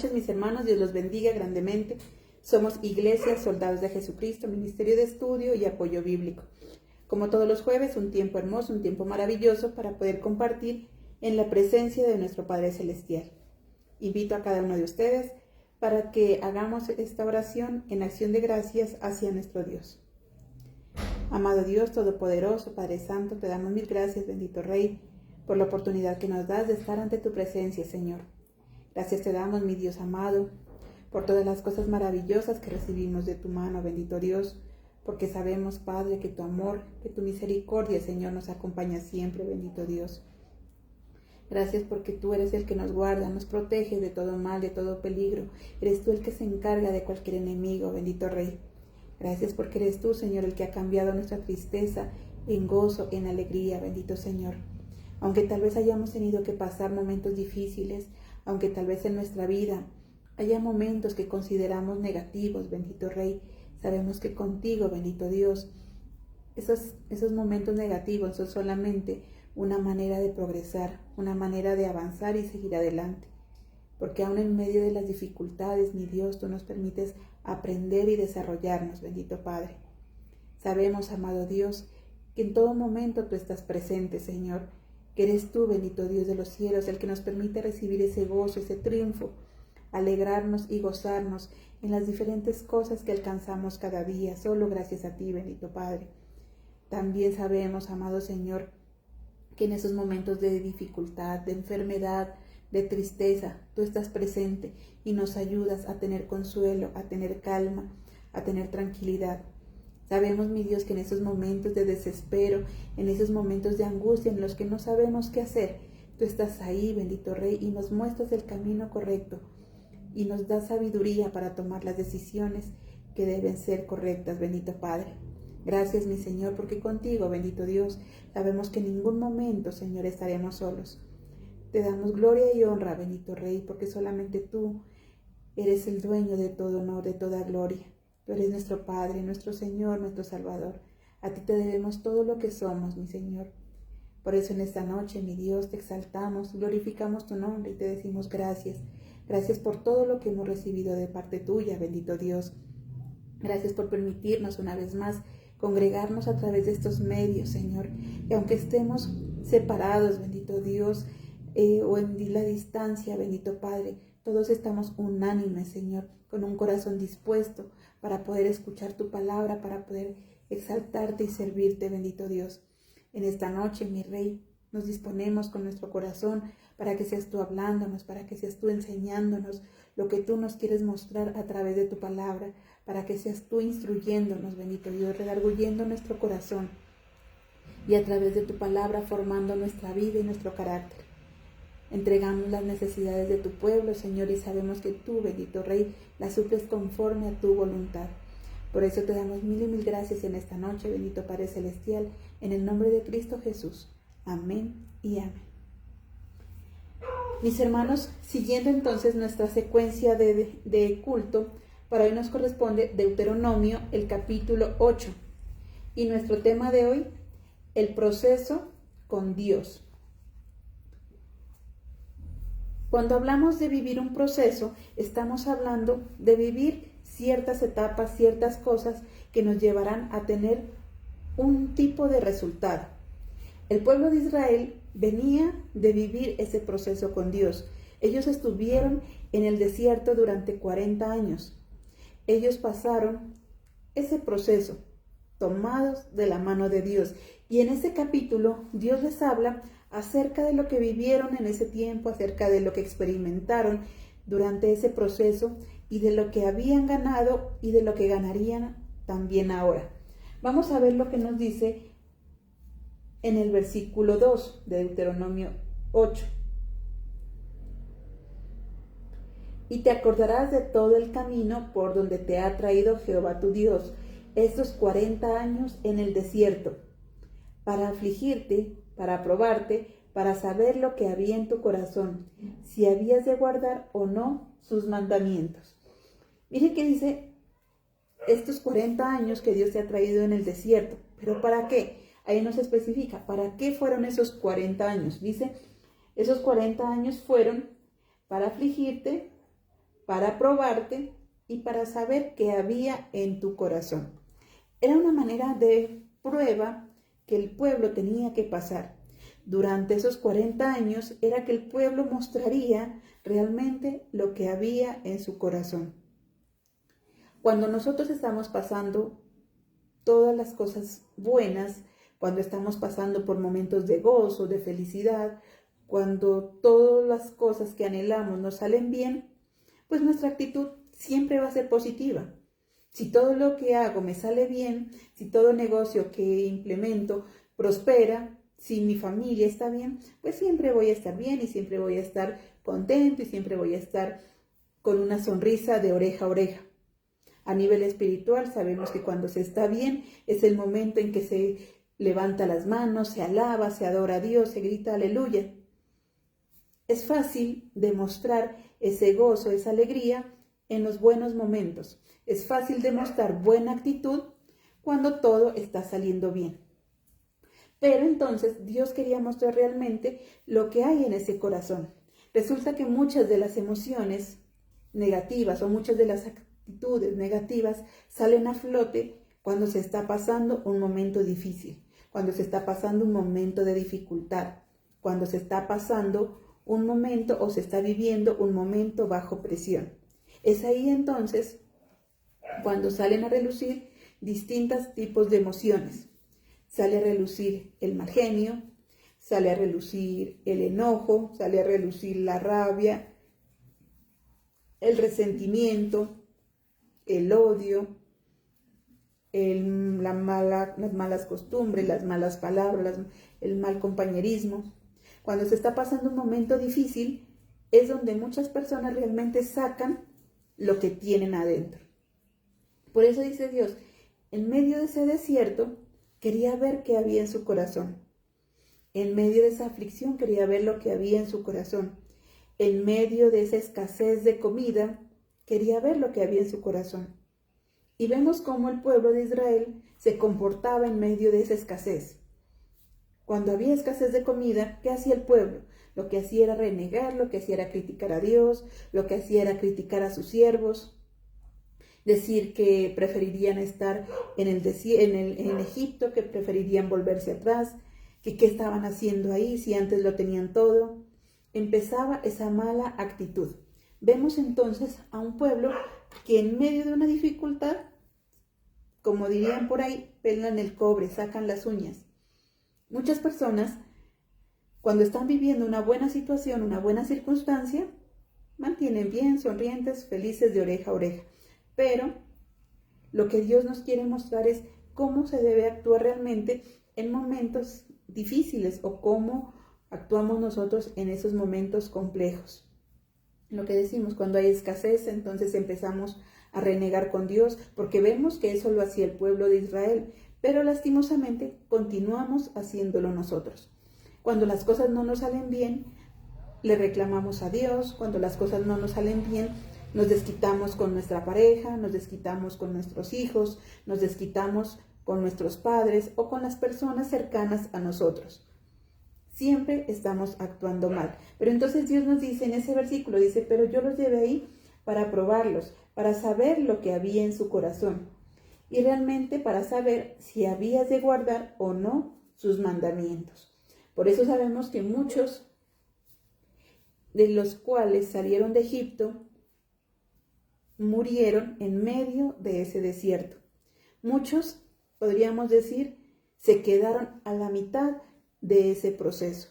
noches, mis hermanos. Dios los bendiga grandemente. Somos Iglesia Soldados de Jesucristo, Ministerio de Estudio y Apoyo Bíblico. Como todos los jueves, un tiempo hermoso, un tiempo maravilloso para poder compartir en la presencia de nuestro Padre Celestial. Invito a cada uno de ustedes para que hagamos esta oración en acción de gracias hacia nuestro Dios. Amado Dios Todopoderoso, Padre Santo, te damos mil gracias, bendito Rey, por la oportunidad que nos das de estar ante tu presencia, Señor. Gracias te damos, mi Dios amado, por todas las cosas maravillosas que recibimos de tu mano, bendito Dios, porque sabemos, Padre, que tu amor, que tu misericordia, Señor, nos acompaña siempre, bendito Dios. Gracias porque tú eres el que nos guarda, nos protege de todo mal, de todo peligro. Eres tú el que se encarga de cualquier enemigo, bendito Rey. Gracias porque eres tú, Señor, el que ha cambiado nuestra tristeza en gozo, en alegría, bendito Señor. Aunque tal vez hayamos tenido que pasar momentos difíciles, aunque tal vez en nuestra vida haya momentos que consideramos negativos, bendito Rey, sabemos que contigo, bendito Dios, esos momentos negativos son solamente una manera de progresar, una manera de avanzar y seguir adelante. Porque aún en medio de las dificultades, mi Dios, tú nos permites aprender y desarrollarnos, bendito Padre. Sabemos, amado Dios, que en todo momento tú estás presente, Señor, que eres tú, bendito Dios de los cielos, el que nos permite recibir ese gozo, ese triunfo, alegrarnos y gozarnos en las diferentes cosas que alcanzamos cada día, solo gracias a ti, bendito Padre. También sabemos, amado Señor, que en esos momentos de dificultad, de enfermedad, de tristeza, tú estás presente y nos ayudas a tener consuelo, a tener calma, a tener tranquilidad. Sabemos, mi Dios, que en esos momentos de desespero, en esos momentos de angustia en los que no sabemos qué hacer, tú estás ahí, bendito Rey, y nos muestras el camino correcto y nos das sabiduría para tomar las decisiones que deben ser correctas, bendito Padre. Gracias, mi Señor, porque contigo, bendito Dios, sabemos que en ningún momento, Señor, estaremos solos. Te damos gloria y honra, bendito Rey, porque solamente tú eres el dueño de todo honor, de toda gloria. Tú eres nuestro Padre, nuestro Señor, nuestro Salvador. A ti te debemos todo lo que somos, mi Señor. Por eso en esta noche, mi Dios, te exaltamos, glorificamos tu nombre y te decimos gracias. Gracias por todo lo que hemos recibido de parte tuya, bendito Dios. Gracias por permitirnos una vez más congregarnos a través de estos medios, Señor. Y aunque estemos separados, bendito Dios, o en la distancia, bendito Padre, todos estamos unánimes, Señor, con un corazón dispuesto para poder escuchar tu palabra, para poder exaltarte y servirte, bendito Dios. En esta noche, mi Rey, nos disponemos con nuestro corazón para que seas tú hablándonos, para que seas tú enseñándonos lo que tú nos quieres mostrar a través de tu palabra, para que seas tú instruyéndonos, bendito Dios, redarguyendo nuestro corazón y a través de tu palabra formando nuestra vida y nuestro carácter. Entregamos las necesidades de tu pueblo, Señor, y sabemos que tú, bendito Rey, las suples conforme a tu voluntad. Por eso te damos mil y mil gracias en esta noche, bendito Padre Celestial, en el nombre de Cristo Jesús. Amén y amén. Mis hermanos, siguiendo entonces nuestra secuencia de culto, para hoy nos corresponde Deuteronomio, el capítulo 8. Y nuestro tema de hoy, el proceso con Dios. Cuando hablamos de vivir un proceso, estamos hablando de vivir ciertas etapas, ciertas cosas que nos llevarán a tener un tipo de resultado. El pueblo de Israel venía de vivir ese proceso con Dios. Ellos estuvieron en el desierto durante 40 años. Ellos pasaron ese proceso tomados de la mano de Dios. Y en ese capítulo Dios les habla acerca de lo que vivieron en ese tiempo, acerca de lo que experimentaron durante ese proceso y de lo que habían ganado y de lo que ganarían también ahora. Vamos a ver lo que nos dice en el versículo 2 de Deuteronomio 8. Y te acordarás de todo el camino por donde te ha traído Jehová tu Dios estos 40 años en el desierto, para afligirte, para probarte, para saber lo que había en tu corazón, si habías de guardar o no sus mandamientos. Mire que dice estos 40 años que Dios te ha traído en el desierto. ¿Pero para qué? Ahí no se especifica. ¿Para qué fueron esos 40 años? Dice, esos 40 años fueron para afligirte, para probarte y para saber qué había en tu corazón. Era una manera de prueba que el pueblo tenía que pasar. Durante esos 40 años era que el pueblo mostraría realmente lo que había en su corazón. Cuando nosotros estamos pasando todas las cosas buenas, cuando estamos pasando por momentos de gozo, de felicidad, cuando todas las cosas que anhelamos nos salen bien, pues nuestra actitud siempre va a ser positiva. Si todo lo que hago me sale bien, si todo negocio que implemento prospera, si mi familia está bien, pues siempre voy a estar bien y siempre voy a estar contento y siempre voy a estar con una sonrisa de oreja a oreja. A nivel espiritual sabemos que cuando se está bien es el momento en que se levanta las manos, se alaba, se adora a Dios, se grita aleluya. Es fácil demostrar ese gozo, esa alegría en los buenos momentos. Es fácil demostrar buena actitud cuando todo está saliendo bien. Pero entonces Dios quería mostrar realmente lo que hay en ese corazón. Resulta que muchas de las emociones negativas o muchas de las actitudes negativas salen a flote cuando se está pasando un momento difícil, cuando se está pasando un momento de dificultad, cuando se está pasando un momento o se está viviendo un momento bajo presión. Es ahí entonces cuando salen a relucir distintos tipos de emociones. Sale a relucir el mal genio, sale a relucir el enojo, sale a relucir la rabia, el resentimiento, el odio, las malas costumbres, las malas palabras, el mal compañerismo. Cuando se está pasando un momento difícil, es donde muchas personas realmente sacan lo que tienen adentro. Por eso dice Dios, en medio de ese desierto, quería ver qué había en su corazón. En medio de esa aflicción, quería ver lo que había en su corazón. En medio de esa escasez de comida, quería ver lo que había en su corazón. Y vemos cómo el pueblo de Israel se comportaba en medio de esa escasez. Cuando había escasez de comida, ¿qué hacía el pueblo? Lo que hacía era renegar, lo que hacía era criticar a Dios, lo que hacía era criticar a sus siervos, decir que preferirían estar en Egipto, que preferirían volverse atrás, que qué estaban haciendo ahí si antes lo tenían todo. Empezaba esa mala actitud. Vemos entonces a un pueblo que en medio de una dificultad, como dirían por ahí, pelan el cobre, sacan las uñas. Muchas personas, cuando están viviendo una buena situación, una buena circunstancia, mantienen bien, sonrientes, felices de oreja a oreja. Pero lo que Dios nos quiere mostrar es cómo se debe actuar realmente en momentos difíciles o cómo actuamos nosotros en esos momentos complejos. Lo que decimos, cuando hay escasez, entonces empezamos a renegar con Dios, porque vemos que eso lo hacía el pueblo de Israel, pero lastimosamente continuamos haciéndolo nosotros. Cuando las cosas no nos salen bien, le reclamamos a Dios. Cuando las cosas no nos salen bien, nos desquitamos con nuestra pareja, nos desquitamos con nuestros hijos, nos desquitamos con nuestros padres o con las personas cercanas a nosotros. Siempre estamos actuando mal. Pero entonces Dios nos dice en ese versículo, dice, pero yo los llevé ahí para probarlos, para saber lo que había en su corazón y realmente para saber si habías de guardar o no sus mandamientos. Por eso sabemos que muchos de los cuales salieron de Egipto murieron en medio de ese desierto. Muchos, podríamos decir, se quedaron a la mitad de ese proceso.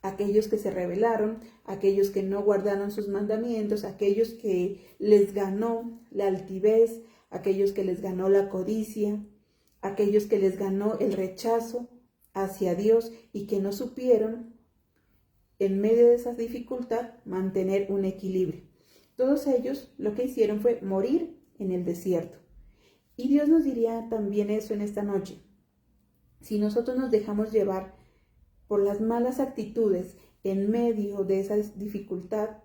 Aquellos que se rebelaron, aquellos que no guardaron sus mandamientos, aquellos que les ganó la altivez, aquellos que les ganó la codicia, aquellos que les ganó el rechazo hacia Dios y que no supieron, en medio de esa dificultad, mantener un equilibrio. Todos ellos lo que hicieron fue morir en el desierto. Y Dios nos diría también eso en esta noche. Si nosotros nos dejamos llevar por las malas actitudes en medio de esa dificultad,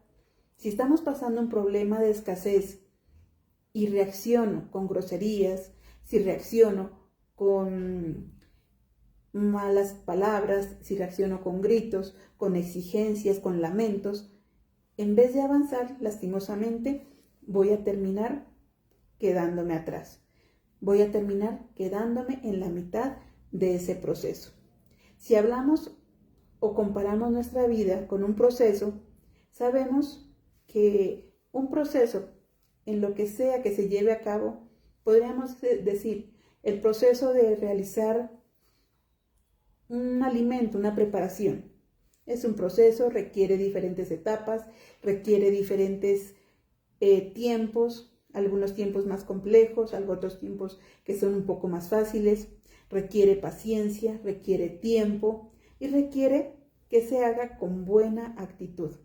si estamos pasando un problema de escasez y reacciono con groserías, si reacciono con malas palabras, si reacciono con gritos, con exigencias, con lamentos, en vez de avanzar, lastimosamente, voy a terminar quedándome atrás. Voy a terminar quedándome en la mitad de ese proceso. Si hablamos o comparamos nuestra vida con un proceso, sabemos que un proceso, en lo que sea que se lleve a cabo, podríamos decir, el proceso de realizar un alimento, una preparación. Es un proceso, requiere diferentes etapas, requiere diferentes tiempos, algunos tiempos más complejos, otros tiempos que son un poco más fáciles, requiere paciencia, requiere tiempo y requiere que se haga con buena actitud.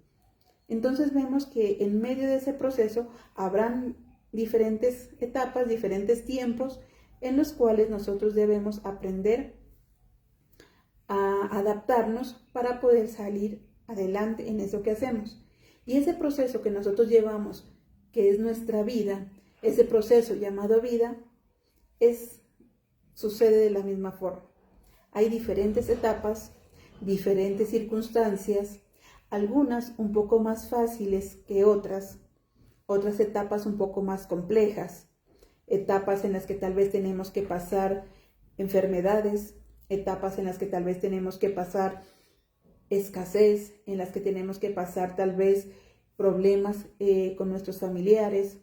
Entonces vemos que en medio de ese proceso habrán diferentes etapas, diferentes tiempos en los cuales nosotros debemos aprender a adaptarnos para poder salir adelante en eso que hacemos. Y ese proceso que nosotros llevamos, que es nuestra vida, ese proceso llamado vida, sucede de la misma forma. Hay diferentes etapas, diferentes circunstancias, algunas un poco más fáciles que otras etapas un poco más complejas, etapas en las que tal vez tenemos que pasar enfermedades, etapas en las que tal vez tenemos que pasar escasez, en las que tenemos que pasar tal vez problemas con nuestros familiares,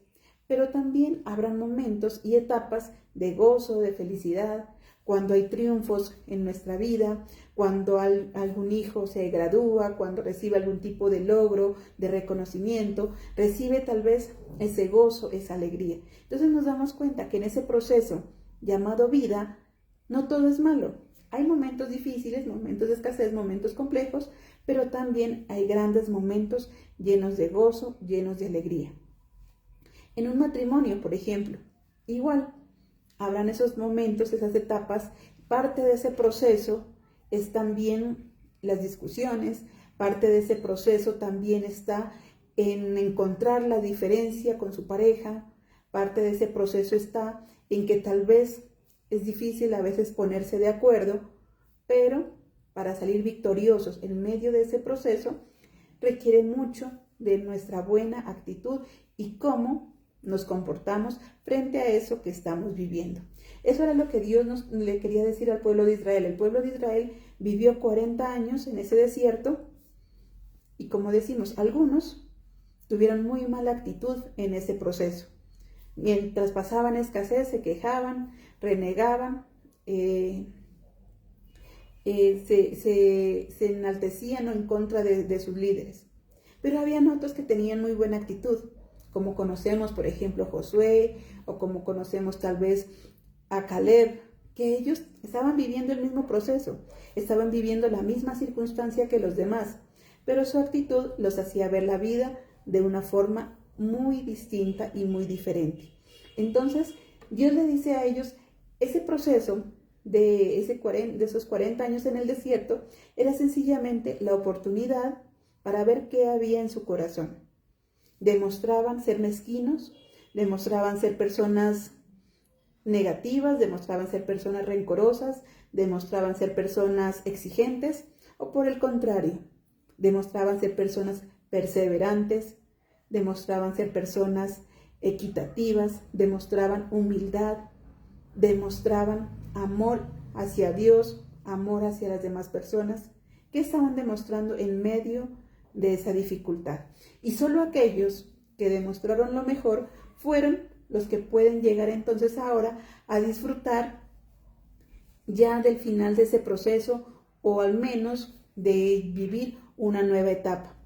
pero también habrá momentos y etapas de gozo, de felicidad, cuando hay triunfos en nuestra vida, cuando algún hijo se gradúa, cuando recibe algún tipo de logro, de reconocimiento, recibe tal vez ese gozo, esa alegría. Entonces nos damos cuenta que en ese proceso llamado vida, no todo es malo. Hay momentos difíciles, momentos de escasez, momentos complejos, pero también hay grandes momentos llenos de gozo, llenos de alegría. En un matrimonio, por ejemplo, igual, habrán esos momentos, esas etapas. Parte de ese proceso es también las discusiones, parte de ese proceso también está en encontrar la diferencia con su pareja, parte de ese proceso está en que tal vez es difícil a veces ponerse de acuerdo, pero para salir victoriosos en medio de ese proceso requiere mucho de nuestra buena actitud y cómo nos comportamos frente a eso que estamos viviendo. Eso era lo que Dios le quería decir al pueblo de Israel. El pueblo de Israel vivió 40 años en ese desierto y, como decimos, algunos tuvieron muy mala actitud en ese proceso. Mientras pasaban escasez, se quejaban, renegaban, se enaltecían en contra de sus líderes. Pero habían otros que tenían muy buena actitud, como conocemos, por ejemplo, Josué, o como conocemos tal vez a Caleb, que ellos estaban viviendo el mismo proceso, estaban viviendo la misma circunstancia que los demás, pero su actitud los hacía ver la vida de una forma muy distinta y muy diferente. Entonces, Dios le dice a ellos, ese proceso de esos 40 años en el desierto era sencillamente la oportunidad para ver qué había en su corazón. Demostraban ser mezquinos, demostraban ser personas negativas, demostraban ser personas rencorosas, demostraban ser personas exigentes, o por el contrario, demostraban ser personas perseverantes, demostraban ser personas equitativas, demostraban humildad, demostraban amor hacia Dios, amor hacia las demás personas. ¿Qué estaban demostrando en medio de esa dificultad? Y solo aquellos que demostraron lo mejor fueron los que pueden llegar entonces ahora a disfrutar ya del final de ese proceso, o al menos de vivir una nueva etapa.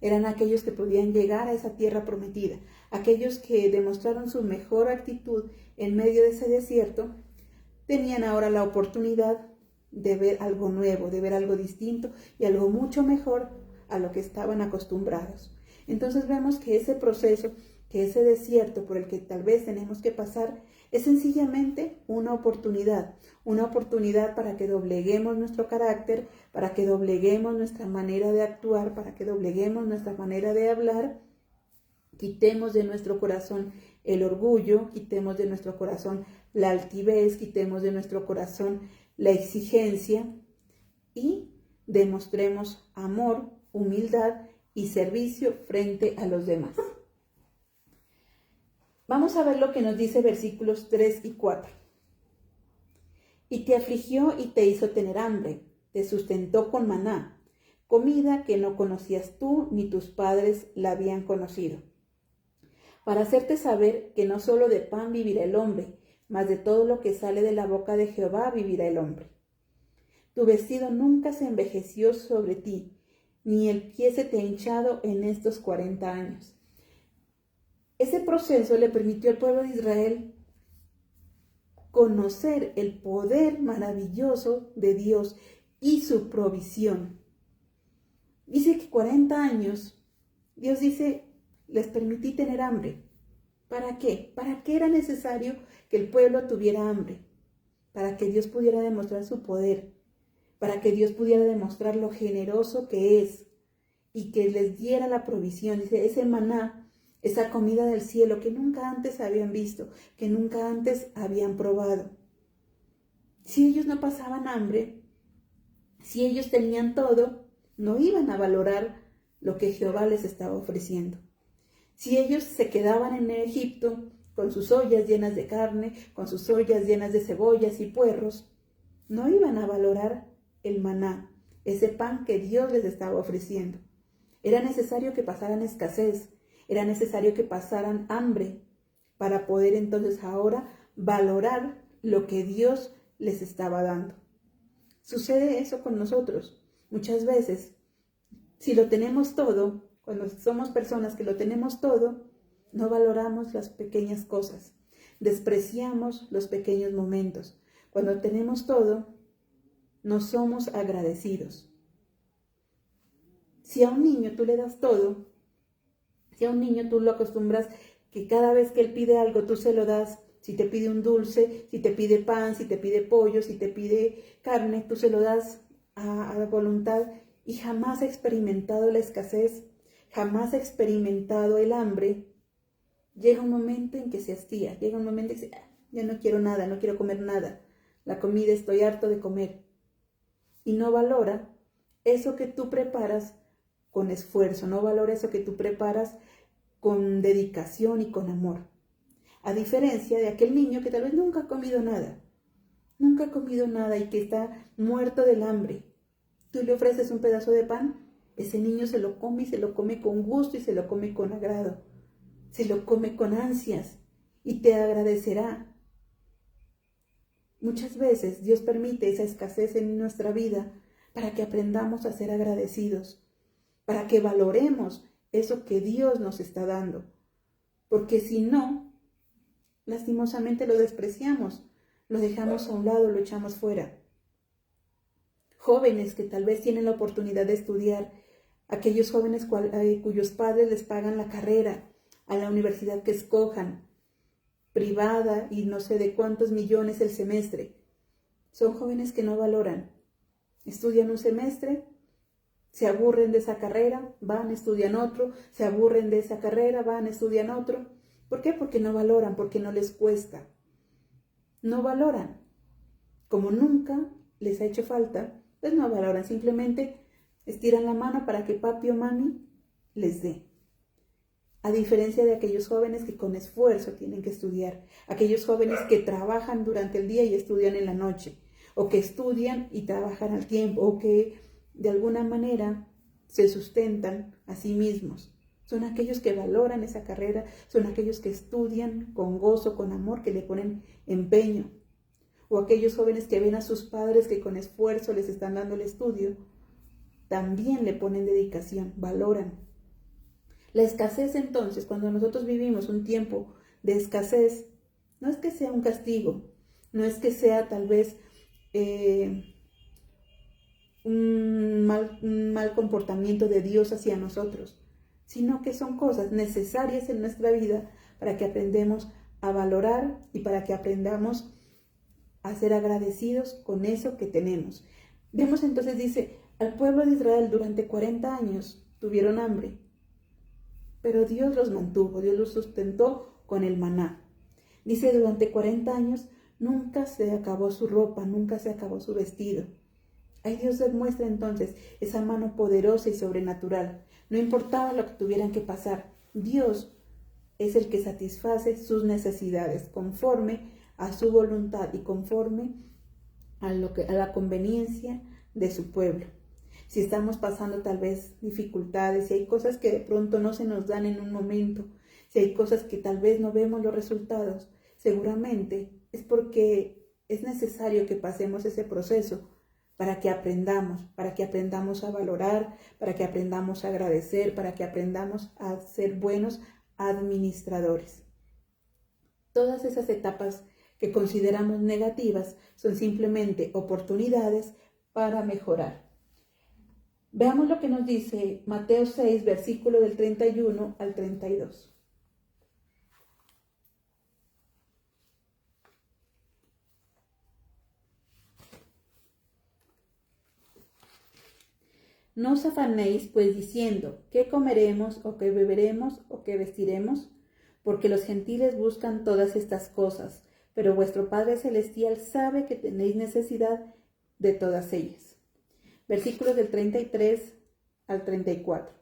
Eran aquellos que podían llegar a esa tierra prometida, aquellos que demostraron su mejor actitud en medio de ese desierto, tenían ahora la oportunidad de ver algo nuevo, de ver algo distinto y algo mucho mejor a lo que estaban acostumbrados. Entonces vemos que ese proceso, que ese desierto por el que tal vez tenemos que pasar, es sencillamente una oportunidad para que dobleguemos nuestro carácter, para que dobleguemos nuestra manera de actuar, para que dobleguemos nuestra manera de hablar, quitemos de nuestro corazón el orgullo, quitemos de nuestro corazón la altivez, quitemos de nuestro corazón la exigencia y demostremos amor, humildad y servicio frente a los demás. Vamos a ver lo que nos dice versículos 3 y 4. Y te afligió y te hizo tener hambre, te sustentó con maná, comida que no conocías tú ni tus padres la habían conocido, para hacerte saber que no solo de pan vivirá el hombre, mas de todo lo que sale de la boca de Jehová vivirá el hombre. Tu vestido nunca se envejeció sobre ti, ni el pie se te ha hinchado en estos 40 años. Ese proceso le permitió al pueblo de Israel conocer el poder maravilloso de Dios y su provisión. Dice que 40 años, Dios dice, les permití tener hambre. ¿Para qué? ¿Para qué era necesario que el pueblo tuviera hambre? Para que Dios pudiera demostrar su poder, para que Dios pudiera demostrar lo generoso que es y que les diera la provisión. Dice, ese maná, esa comida del cielo que nunca antes habían visto, que nunca antes habían probado. Si ellos no pasaban hambre, si ellos tenían todo, no iban a valorar lo que Jehová les estaba ofreciendo. Si ellos se quedaban en Egipto con sus ollas llenas de carne, con sus ollas llenas de cebollas y puerros, no iban a valorar el maná, ese pan que Dios les estaba ofreciendo. Era necesario que pasaran escasez, era necesario que pasaran hambre para poder entonces ahora valorar lo que Dios les estaba dando. Sucede eso con nosotros. Muchas veces, si lo tenemos todo, cuando somos personas que lo tenemos todo, no valoramos las pequeñas cosas, despreciamos los pequeños momentos. Cuando tenemos todo, no somos agradecidos. Si a un niño tú le das todo, si a un niño tú lo acostumbras que cada vez que él pide algo tú se lo das, si te pide un dulce, si te pide pan, si te pide pollo, si te pide carne, tú se lo das a la voluntad y jamás ha experimentado la escasez, jamás ha experimentado el hambre, llega un momento en que se hastía, llega un momento en que dice, ya no quiero nada, no quiero comer nada, la comida estoy harto de comer. Y no valora eso que tú preparas con esfuerzo, no valora eso que tú preparas con dedicación y con amor. A diferencia de aquel niño que tal vez nunca ha comido nada y que está muerto del hambre. Tú le ofreces un pedazo de pan, ese niño se lo come y se lo come con gusto y se lo come con agrado. Se lo come con ansias y te agradecerá. Muchas veces Dios permite esa escasez en nuestra vida para que aprendamos a ser agradecidos, para que valoremos eso que Dios nos está dando. Porque si no, lastimosamente lo despreciamos, lo dejamos a un lado, lo echamos fuera. Jóvenes que tal vez tienen la oportunidad de estudiar, aquellos jóvenes cuyos padres les pagan la carrera a la universidad que escojan, privada y no sé de cuántos millones el semestre. Son jóvenes que no valoran. Estudian un semestre, se aburren de esa carrera, van, estudian otro, se aburren de esa carrera, van, estudian otro. ¿Por qué? Porque no valoran, porque no les cuesta. No valoran. Como nunca les ha hecho falta, pues no valoran, simplemente estiran la mano para que papi o mami les dé. A diferencia de aquellos jóvenes que con esfuerzo tienen que estudiar, aquellos jóvenes que trabajan durante el día y estudian en la noche, o que estudian y trabajan al tiempo, o que de alguna manera se sustentan a sí mismos. Son aquellos que valoran esa carrera, son aquellos que estudian con gozo, con amor, que le ponen empeño. O aquellos jóvenes que ven a sus padres que con esfuerzo les están dando el estudio, también le ponen dedicación, valoran. La escasez entonces, cuando nosotros vivimos un tiempo de escasez, no es que sea un castigo, no es que sea tal vez un mal comportamiento de Dios hacia nosotros, sino que son cosas necesarias en nuestra vida para que aprendamos a valorar y para que aprendamos a ser agradecidos con eso que tenemos. Vemos entonces, dice, al pueblo de Israel durante 40 años tuvieron hambre, pero Dios los mantuvo, Dios los sustentó con el maná. Dice, durante 40 años nunca se acabó su ropa, nunca se acabó su vestido. Ahí Dios demuestra entonces esa mano poderosa y sobrenatural. No importaba lo que tuvieran que pasar. Dios es el que satisface sus necesidades conforme a su voluntad y conforme a la conveniencia de su pueblo. Si estamos pasando tal vez dificultades, si hay cosas que de pronto no se nos dan en un momento, si hay cosas que tal vez no vemos los resultados, seguramente es porque es necesario que pasemos ese proceso para que aprendamos a valorar, para que aprendamos a agradecer, para que aprendamos a ser buenos administradores. Todas esas etapas que consideramos negativas son simplemente oportunidades para mejorar. Veamos lo que nos dice Mateo 6, versículo del 31 al 32. No os afanéis, pues, diciendo, ¿qué comeremos, o qué beberemos, o qué vestiremos? Porque los gentiles buscan todas estas cosas, pero vuestro Padre Celestial sabe que tenéis necesidad de todas ellas. Versículos del 33 al 34.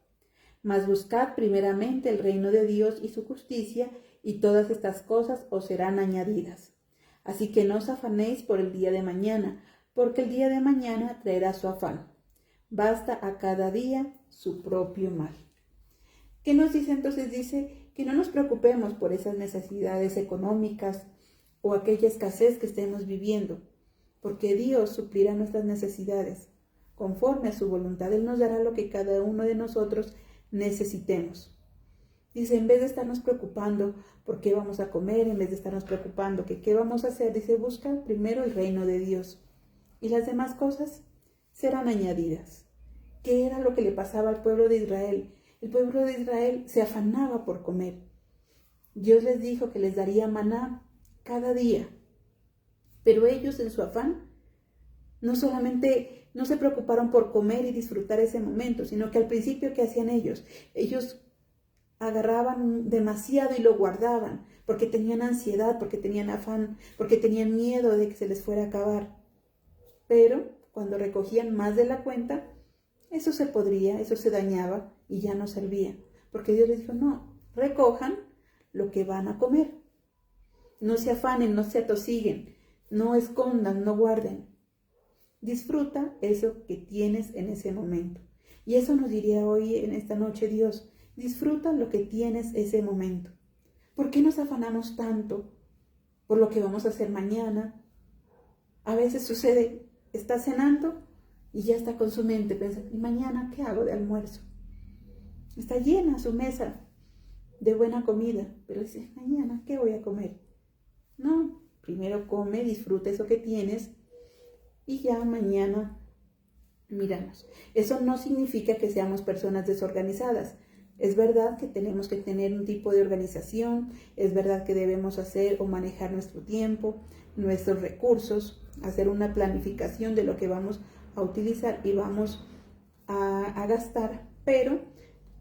Mas buscad primeramente el reino de Dios y su justicia, y todas estas cosas os serán añadidas. Así que no os afanéis por el día de mañana, porque el día de mañana traerá su afán. Basta a cada día su propio mal. ¿Qué nos dice entonces? Dice que no nos preocupemos por esas necesidades económicas o aquella escasez que estemos viviendo, porque Dios suplirá nuestras necesidades. Conforme a su voluntad, Él nos dará lo que cada uno de nosotros necesitemos. Dice, en vez de estarnos preocupando por qué vamos a comer, en vez de estarnos preocupando que qué vamos a hacer, dice, busca primero el reino de Dios. Y las demás cosas serán añadidas. ¿Qué era lo que le pasaba al pueblo de Israel? El pueblo de Israel se afanaba por comer. Dios les dijo que les daría maná cada día. Pero ellos en su afán no solamente no se preocuparon por comer y disfrutar ese momento, sino que al principio, ¿qué hacían ellos? Ellos agarraban demasiado y lo guardaban, porque tenían ansiedad, porque tenían afán, porque tenían miedo de que se les fuera a acabar. Pero cuando recogían más de la cuenta, eso se podría, eso se dañaba y ya no servía. Porque Dios les dijo, no, recojan lo que van a comer. No se afanen, no se atosiguen, no escondan, no guarden. Disfruta eso que tienes en ese momento. Y eso nos diría hoy en esta noche Dios. Disfruta lo que tienes ese momento. ¿Por qué nos afanamos tanto por lo que vamos a hacer mañana? A veces sucede, está cenando y ya está con su mente pensando, ¿y mañana qué hago de almuerzo? Está llena su mesa de buena comida, pero dice, mañana, ¿qué voy a comer? No, primero come, disfruta eso que tienes y ya mañana miramos. Eso no significa que seamos personas desorganizadas. Es verdad que tenemos que tener un tipo de organización, es verdad que debemos hacer o manejar nuestro tiempo, nuestros recursos, hacer una planificación de lo que vamos a utilizar y vamos a gastar, pero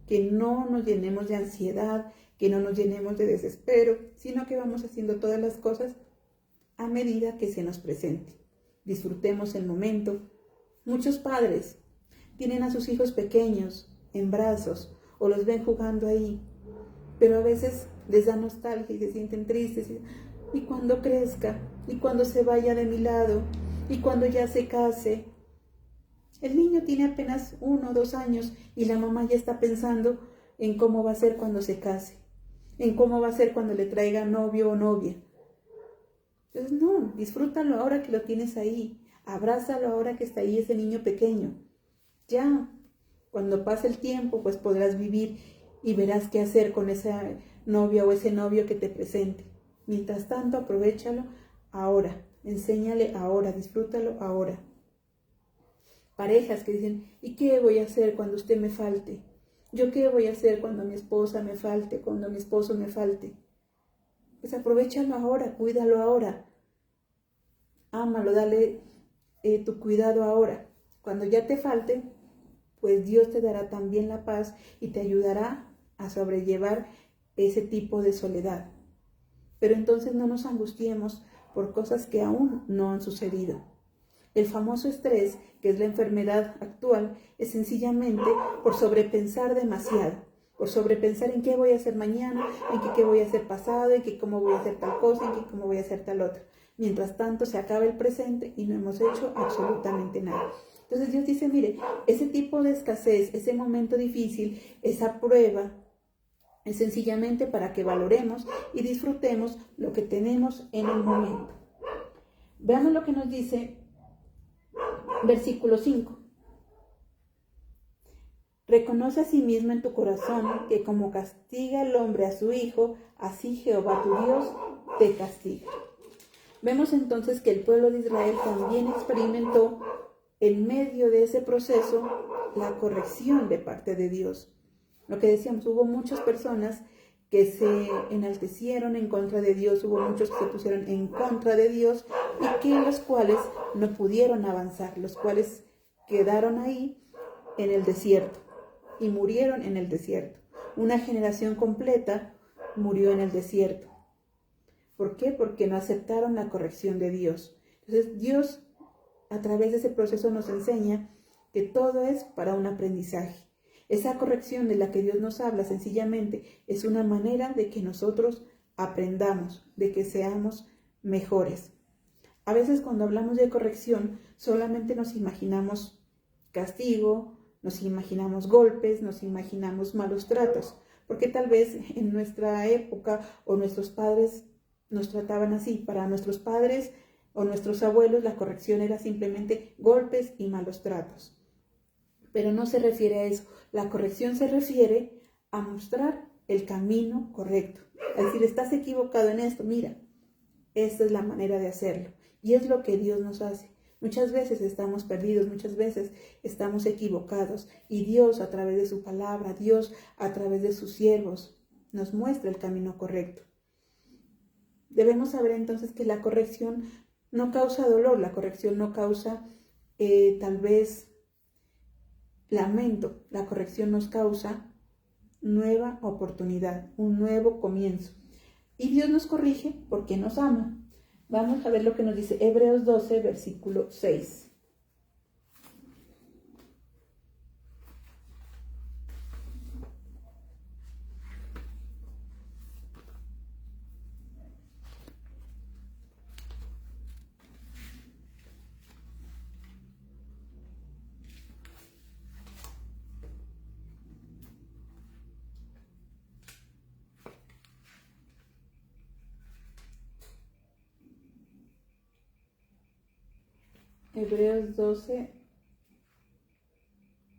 que no nos llenemos de ansiedad, que no nos llenemos de desespero, sino que vamos haciendo todas las cosas a medida que se nos presente. Disfrutemos el momento. Muchos padres tienen a sus hijos pequeños en brazos o los ven jugando ahí, pero a veces les da nostalgia y se sienten tristes. Y cuando crezca, y cuando se vaya de mi lado, y cuando ya se case. El niño tiene apenas 1 o 2 años y la mamá ya está pensando en cómo va a ser cuando se case, en cómo va a ser cuando le traiga novio o novia. Entonces no, disfrútalo ahora que lo tienes ahí, abrázalo ahora que está ahí ese niño pequeño. Ya, cuando pase el tiempo, pues podrás vivir y verás qué hacer con esa novia o ese novio que te presente. Mientras tanto, aprovéchalo ahora, enséñale ahora, disfrútalo ahora. Parejas que dicen, ¿y qué voy a hacer cuando usted me falte? ¿Yo qué voy a hacer cuando mi esposa me falte, cuando mi esposo me falte? Pues aprovéchalo ahora, cuídalo ahora. Ámalo, dale tu cuidado ahora. Cuando ya te falte, pues Dios te dará también la paz y te ayudará a sobrellevar ese tipo de soledad. Pero entonces no nos angustiemos por cosas que aún no han sucedido. El famoso estrés, que es la enfermedad actual, es sencillamente por sobrepensar demasiado, por sobrepensar en qué voy a hacer mañana, en qué voy a hacer pasado, en qué cómo voy a hacer tal cosa, en qué cómo voy a hacer tal otra. Mientras tanto se acaba el presente y no hemos hecho absolutamente nada. Entonces Dios dice, mire, ese tipo de escasez, ese momento difícil, esa prueba, es sencillamente para que valoremos y disfrutemos lo que tenemos en el momento. Veamos lo que nos dice versículo 5. Reconoce a sí mismo en tu corazón que como castiga el hombre a su hijo, así Jehová tu Dios te castiga. Vemos entonces que el pueblo de Israel también experimentó en medio de ese proceso la corrección de parte de Dios. Lo que decíamos, hubo muchas personas que se enaltecieron en contra de Dios, hubo muchos que se pusieron en contra de Dios y que los cuales no pudieron avanzar, los cuales quedaron ahí en el desierto y murieron en el desierto. Una generación completa murió en el desierto. ¿Por qué? Porque no aceptaron la corrección de Dios. Entonces Dios a través de ese proceso nos enseña que todo es para un aprendizaje. Esa corrección de la que Dios nos habla sencillamente es una manera de que nosotros aprendamos, de que seamos mejores. A veces cuando hablamos de corrección solamente nos imaginamos castigo, nos imaginamos golpes, nos imaginamos malos tratos, porque tal vez en nuestra época o nuestros padres nos trataban así. Para nuestros padres o nuestros abuelos la corrección era simplemente golpes y malos tratos. Pero no se refiere a eso. La corrección se refiere a mostrar el camino correcto. Es decir, estás equivocado en esto, mira, esta es la manera de hacerlo. Y es lo que Dios nos hace. Muchas veces estamos perdidos, muchas veces estamos equivocados. Y Dios a través de su palabra, Dios a través de sus siervos, nos muestra el camino correcto. Debemos saber entonces que la corrección no causa dolor, la corrección no causa tal vez lamento, la corrección nos causa nueva oportunidad, un nuevo comienzo. Y Dios nos corrige porque nos ama. Vamos a ver lo que nos dice Hebreos 12, versículo 6.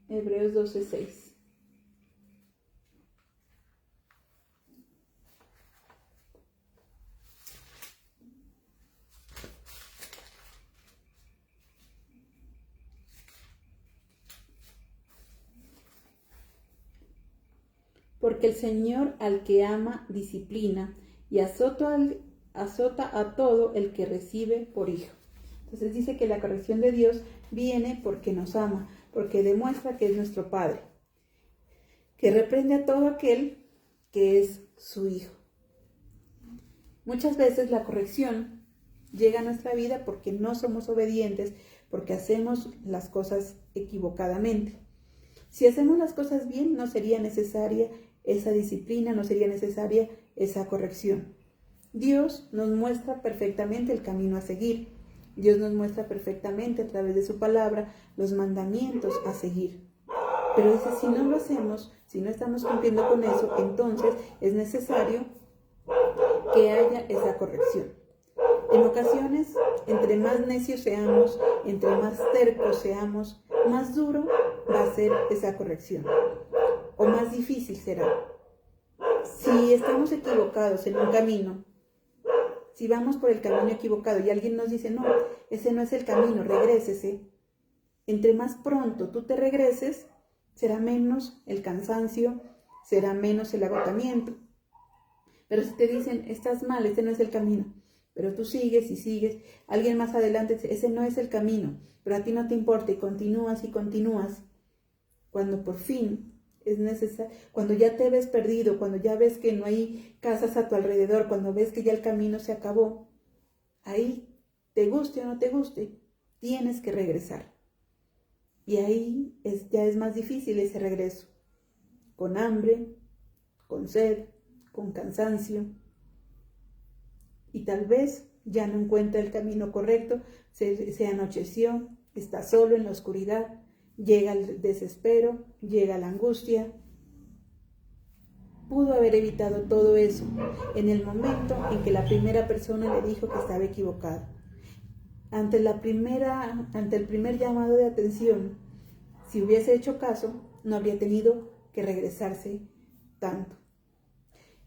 Hebreos 12, 6. Porque el Señor al que ama disciplina y azota a todo el que recibe por hijo. Entonces dice que la corrección de Dios viene porque nos ama, porque demuestra que es nuestro Padre, que reprende a todo aquel que es su hijo. Muchas veces la corrección llega a nuestra vida porque no somos obedientes, porque hacemos las cosas equivocadamente. Si hacemos las cosas bien, no sería necesaria esa disciplina, no sería necesaria esa corrección. Dios nos muestra perfectamente el camino a seguir. Dios nos muestra perfectamente a través de su palabra los mandamientos a seguir. Pero dice, si no lo hacemos, si no estamos cumpliendo con eso, entonces es necesario que haya esa corrección. En ocasiones, entre más necios seamos, entre más tercos seamos, más duro va a ser esa corrección, o más difícil será. Si estamos equivocados en un camino, si vamos por el camino equivocado y alguien nos dice, no, ese no es el camino, regrésese. Entre más pronto tú te regreses, será menos el cansancio, será menos el agotamiento. Pero si te dicen, estás mal, este no es el camino, pero tú sigues y sigues, alguien más adelante dice, ese no es el camino, pero a ti no te importa y continúas, cuando por fin es necesario, cuando ya te ves perdido, cuando ya ves que no hay casas a tu alrededor, cuando ves que ya el camino se acabó, ahí, te guste o no te guste, tienes que regresar. Y ahí ya es más difícil ese regreso, con hambre, con sed, con cansancio, y tal vez ya no encuentra el camino correcto, se anocheció, está solo en la oscuridad, llega el desespero, llega la angustia. Pudo haber evitado todo eso en el momento en que la primera persona le dijo que estaba equivocado. Ante el primer llamado de atención, si hubiese hecho caso, no habría tenido que regresarse tanto.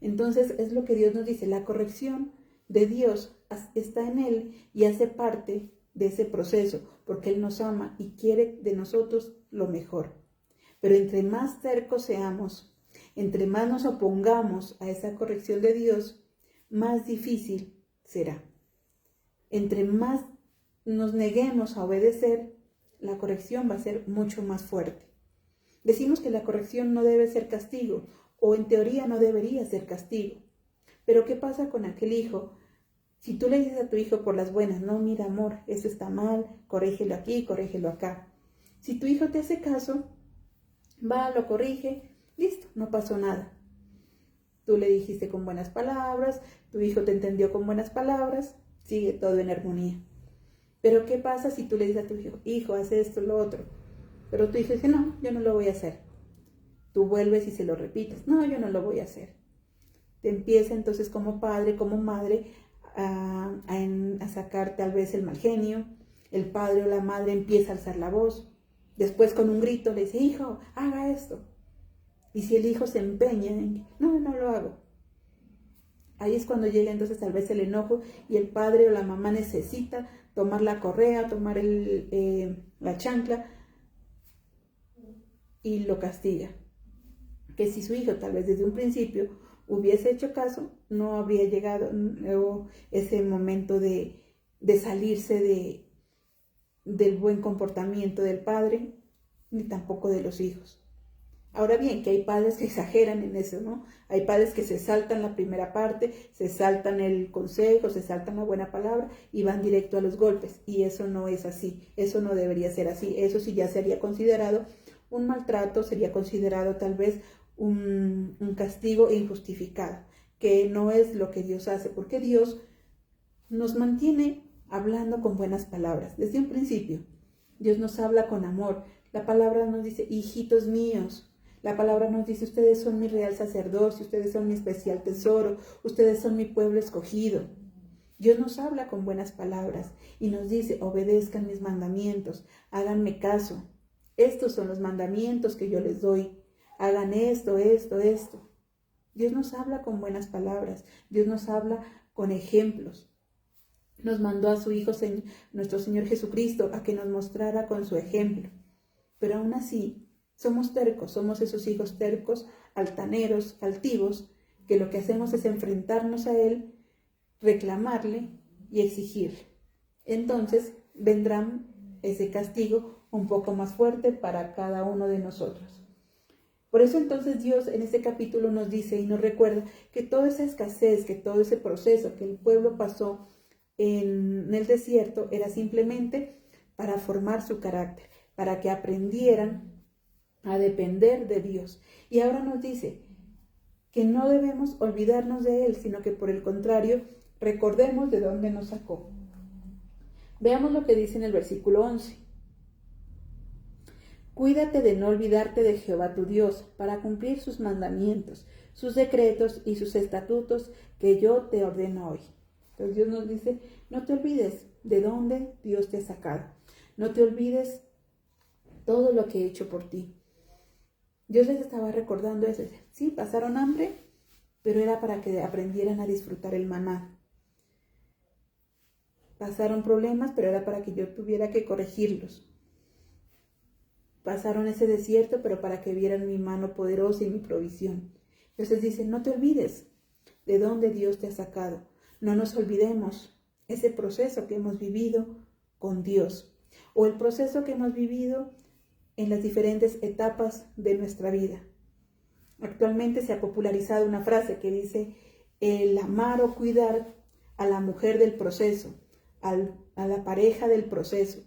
Entonces es lo que Dios nos dice, la corrección de Dios está en Él y hace parte de ese proceso, porque Él nos ama y quiere de nosotros lo mejor. Pero entre más tercos seamos, entre más nos opongamos a esa corrección de Dios, más difícil será. Entre más nos neguemos a obedecer, la corrección va a ser mucho más fuerte. Decimos que la corrección no debe ser castigo, o en teoría no debería ser castigo. Pero ¿qué pasa con aquel hijo? Si tú le dices a tu hijo por las buenas, no, mira amor, eso está mal, corrígelo aquí, corrígelo acá. Si tu hijo te hace caso, va, lo corrige, listo, no pasó nada. Tú le dijiste con buenas palabras, tu hijo te entendió con buenas palabras, sigue todo en armonía. Pero ¿qué pasa si tú le dices a tu hijo, hijo, haz esto, lo otro? Pero tu hijo dice, no, yo no lo voy a hacer. Tú vuelves y se lo repites, no, yo no lo voy a hacer. Te empieza entonces como padre, como madre, a sacar tal vez el mal genio. El padre o la madre empieza a alzar la voz. Después con un grito le dice, hijo, haga esto. Y si el hijo se empeña en, no lo hago. Ahí es cuando llega entonces tal vez el enojo y el padre o la mamá necesita tomar la correa, tomar la chancla y lo castiga. Que si su hijo tal vez desde un principio hubiese hecho caso, no habría llegado ese momento de salirse del buen comportamiento del padre, ni tampoco de los hijos. Ahora bien, que hay padres que exageran en eso, ¿no? Hay padres que se saltan la primera parte, se saltan el consejo, se saltan la buena palabra y van directo a los golpes. Y eso no es así, eso no debería ser así. Eso sí ya sería considerado un maltrato, sería considerado tal vez un castigo injustificado, que no es lo que Dios hace, porque Dios nos mantiene hablando con buenas palabras. Desde un principio, Dios nos habla con amor. La palabra nos dice, hijitos míos. La palabra nos dice, ustedes son mi real sacerdocio, ustedes son mi especial tesoro, ustedes son mi pueblo escogido. Dios nos habla con buenas palabras y nos dice, obedezcan mis mandamientos, háganme caso. Estos son los mandamientos que yo les doy. Hagan esto, esto, esto. Dios nos habla con buenas palabras. Dios nos habla con ejemplos. Nos mandó a su Hijo, nuestro Señor Jesucristo, a que nos mostrara con su ejemplo. Pero aún así, somos tercos, somos esos hijos tercos, altaneros, altivos, que lo que hacemos es enfrentarnos a Él, reclamarle y exigirle. Entonces vendrá ese castigo un poco más fuerte para cada uno de nosotros. Por eso entonces Dios en este capítulo nos dice y nos recuerda que toda esa escasez, que todo ese proceso que el pueblo pasó en el desierto era simplemente para formar su carácter, para que aprendieran a depender de Dios. Y ahora nos dice que no debemos olvidarnos de Él, sino que por el contrario, recordemos de dónde nos sacó. Veamos lo que dice en el versículo 11. Cuídate de no olvidarte de Jehová tu Dios, para cumplir sus mandamientos, sus decretos y sus estatutos que yo te ordeno hoy. Entonces Dios nos dice, no te olvides de dónde Dios te ha sacado. No te olvides todo lo que he hecho por ti. Dios les estaba recordando eso. Sí, pasaron hambre, pero era para que aprendieran a disfrutar el maná. Pasaron problemas, pero era para que yo tuviera que corregirlos. Pasaron ese desierto, pero para que vieran mi mano poderosa y mi provisión. Entonces dice, no te olvides de dónde Dios te ha sacado. No nos olvidemos ese proceso que hemos vivido con Dios, o el proceso que hemos vivido en las diferentes etapas de nuestra vida. Actualmente se ha popularizado una frase que dice, el amar o cuidar a la mujer del proceso, a la pareja del proceso.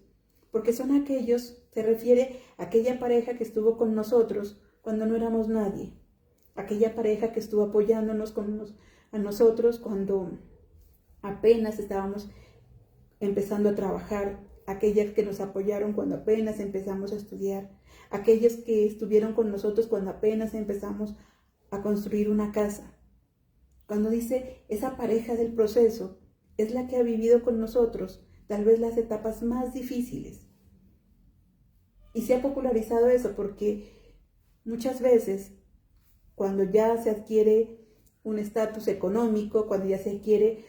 porque son aquellos, se refiere a aquella pareja que estuvo con nosotros cuando no éramos nadie, aquella pareja que estuvo apoyándonos a nosotros cuando apenas estábamos empezando a trabajar, aquellas que nos apoyaron cuando apenas empezamos a estudiar, aquellos que estuvieron con nosotros cuando apenas empezamos a construir una casa. Cuando dice esa pareja del proceso, es la que ha vivido con nosotros tal vez las etapas más difíciles. Y se ha popularizado eso porque muchas veces cuando ya se adquiere un estatus económico, cuando ya se adquiere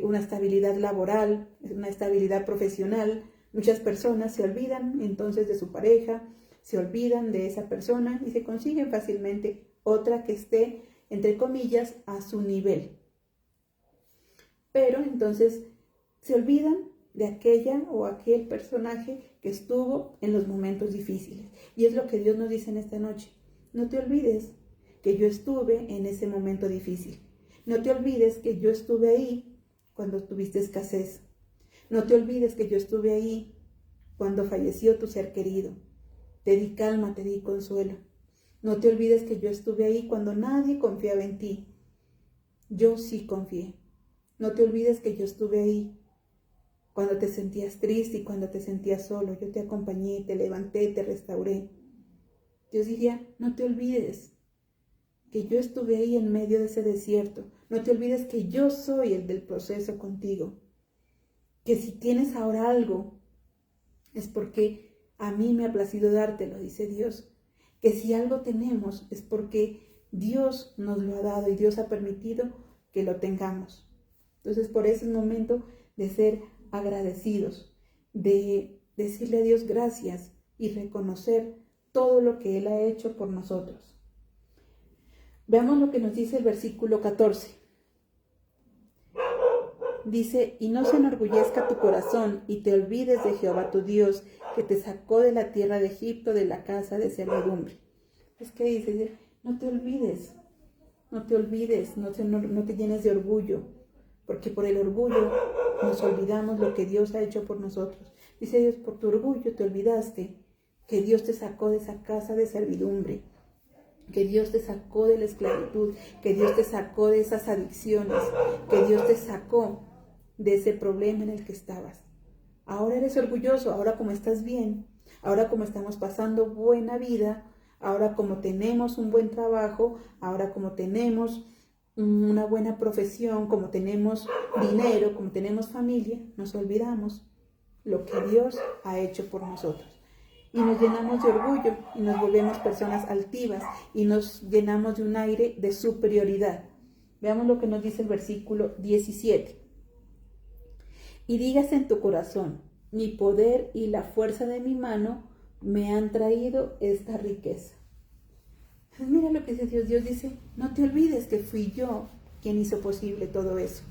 una estabilidad laboral, una estabilidad profesional, muchas personas se olvidan entonces de su pareja, se olvidan de esa persona y se consiguen fácilmente otra que esté, entre comillas, a su nivel. Pero entonces se olvidan de aquella o aquel personaje que estuvo en los momentos difíciles. Y es lo que Dios nos dice en esta noche. No te olvides que yo estuve en ese momento difícil. No te olvides que yo estuve ahí cuando tuviste escasez. No te olvides que yo estuve ahí cuando falleció tu ser querido. Te di calma, te di consuelo. No te olvides que yo estuve ahí cuando nadie confiaba en ti. Yo sí confié. No te olvides que yo estuve ahí cuando te sentías triste y cuando te sentías solo. Yo te acompañé, te levanté, te restauré. Dios diría, no te olvides que yo estuve ahí en medio de ese desierto. No te olvides que yo soy el del proceso contigo. Que si tienes ahora algo, es porque a mí me ha placido dártelo, dice Dios. Que si algo tenemos, es porque Dios nos lo ha dado y Dios ha permitido que lo tengamos. Entonces, por eso es momento de ser agradecidos, de decirle a Dios gracias y reconocer todo lo que Él ha hecho por nosotros. Veamos lo que nos dice el versículo 14. Dice, y no se enorgullezca tu corazón y te olvides de Jehová tu Dios, que te sacó de la tierra de Egipto, de la casa de servidumbre. Es que dice, no te olvides, no te llenes de orgullo, porque por el orgullo nos olvidamos lo que Dios ha hecho por nosotros. Dice Dios, por tu orgullo te olvidaste que Dios te sacó de esa casa de servidumbre, que Dios te sacó de la esclavitud, que Dios te sacó de esas adicciones, que Dios te sacó de ese problema en el que estabas. Ahora eres orgulloso, ahora como estás bien, ahora como estamos pasando buena vida, ahora como tenemos un buen trabajo, ahora como tenemos una buena profesión, como tenemos dinero, como tenemos familia, nos olvidamos lo que Dios ha hecho por nosotros. Y nos llenamos de orgullo y nos volvemos personas altivas y nos llenamos de un aire de superioridad. Veamos lo que nos dice el versículo 17. Y digas en tu corazón, mi poder y la fuerza de mi mano me han traído esta riqueza. Pues mira lo que dice Dios. Dios dice, no te olvides que fui yo quien hizo posible todo eso.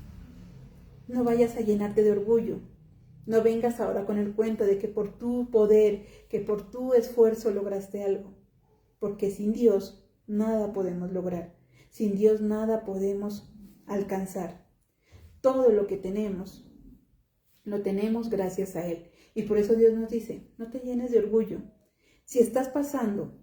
No vayas a llenarte de orgullo. No vengas ahora con el cuento de que por tu poder, que por tu esfuerzo lograste algo. Porque sin Dios nada podemos lograr. Sin Dios nada podemos alcanzar. Todo lo que tenemos, lo tenemos gracias a Él. Y por eso Dios nos dice, no te llenes de orgullo. Si estás pasando